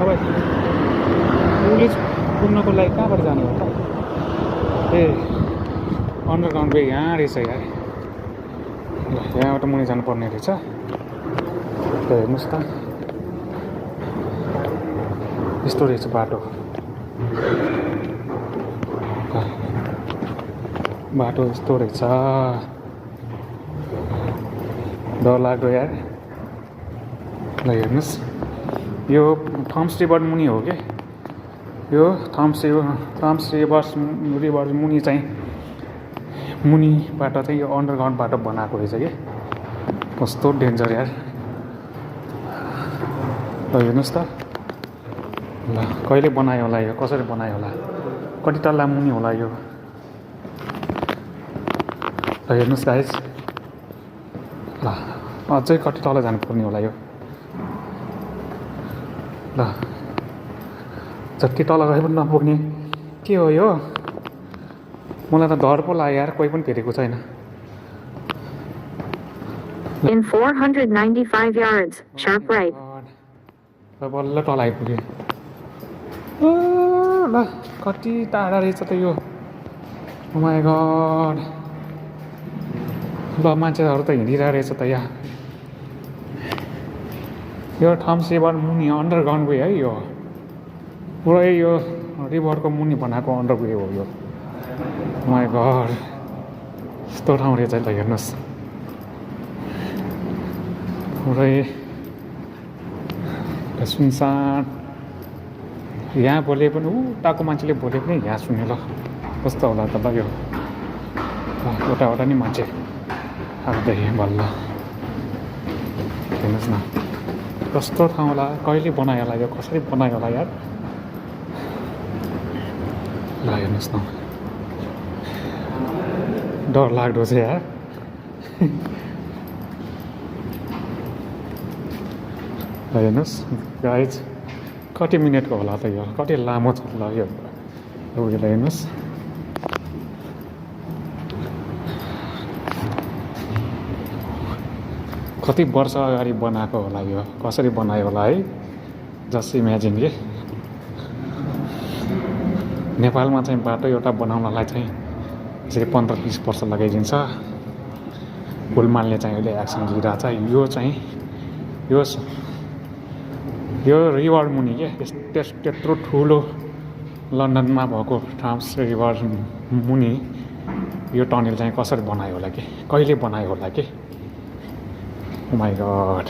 तपाईँ पुलिस कुद्नको लागि कहाँबाट जानु हो त ए अन्डरग्राउन्ड वे यहाँ रहेछ यार ल यहाँबाट मुनि जानुपर्ने रहेछ हेर्नुहोस् त यस्तो रहेछ बाटो बाटो यस्तो रहेछ डर लाग्दो यार ल हेर्नुहोस् यो थम्स रिभर मुनि हो कि यो थम्स रिभर मुनि चाहिँ मुनिबाट चाहिँ यो अन्डरग्राउन्ड बाटो बनाएको रहेछ कि कस्तो डेन्जर यार ल हेर्नुहोस् त ल कहिले बनायो होला यो कसरी बनायो होला कति तल्ला मुनि होला यो ल हेर्नुहोस् गाइस ल अझै कति तल जानुपर्ने होला यो ल जति तल गए पनि नपुग्ने के हो यो मलाई त डर पो लाग्यो यार कोही पनि भेटेको छैन In 495 yards, sharp right. ल बल्ल तल आइपुग्यो ल कति टाढा रहेछ त यो ओ माय गॉड ल मान्छेहरू त हिँडिरहेको रहेछ त यहाँ यो थम्स रिभर मुनि अन्डरग्राउन्ड वे है यो पुरै यो रिभरको मुनि बनाएको अन्डर वे हो यो माय गॉड यस्तो ठाउँ रहेछ ल हेर्नुहोस् पुरै सुनसान यहाँ बोले पनि उताको मान्छेले बोले पनि यहाँ सुन्यो ल कस्तो होला त ल यो एउटा नि मान्छे आउँदै बल्ल हेर्नुहोस् न कस्तो ठाउँ होला कहिले बनायो होला यो कसरी बनायो होला यार ल हेर्नुहोस् न डर लाग्दो छ यार ल हेर्नुहोस् गाइज कति मिनटको होला त यो कति लामो छ ल यो उयोलाई हेर्नुहोस् कति वर्ष अगाडि बनाएको होला यो कसरी बनायो होला है जस्ट इमेजिन के नेपालमा चाहिँ बाटो एउटा बनाउनलाई चाहिँ यसरी 15-20 वर्ष लगाइदिन्छ फुलमालले चाहिँ अहिले एक्सन लिइरहेको छ यो रिभर मुनि के त्यत्रो ठुलो लन्डनमा भएको थम्स रिभर मुनि यो टनल चाहिँ कसरी बनायो होला कि कहिले बनायो होला कि ओ माय गॉड